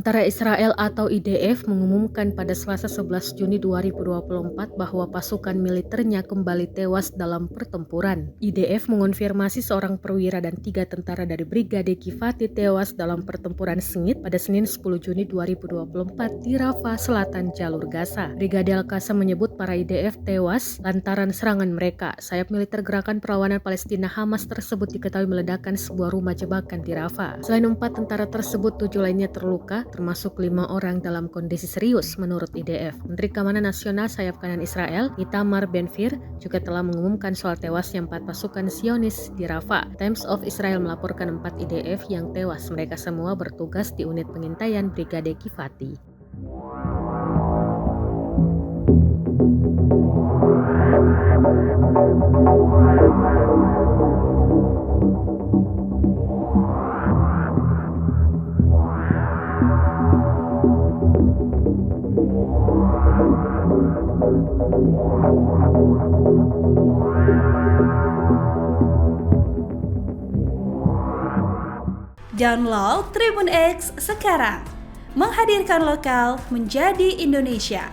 Tentara Israel atau IDF mengumumkan pada Selasa 11 Juni 2024 bahwa pasukan militernya kembali tewas dalam pertempuran. IDF mengonfirmasi seorang perwira dan 3 tentara dari Brigade Givati tewas dalam pertempuran sengit pada Senin 10 Juni 2024 di Rafah, selatan jalur Gaza. Brigade Al-Qassam menyebut para IDF tewas lantaran serangan mereka. Sayap militer Gerakan Perlawanan Palestina Hamas tersebut diketahui meledakkan sebuah rumah jebakan di Rafah. Selain 4 tentara tersebut, 7 lainnya terluka, termasuk 5 orang dalam kondisi serius menurut IDF. Menteri Keamanan Nasional sayap kanan Israel, Itamar Ben-Gvir, juga telah mengumumkan soal tewasnya 4 pasukan Zionis di Rafah. Times of Israel melaporkan 4 IDF yang tewas. Mereka semua bertugas di unit pengintaian Brigade Givati. Download Tribun X sekarang, menghadirkan lokal menjadi Indonesia.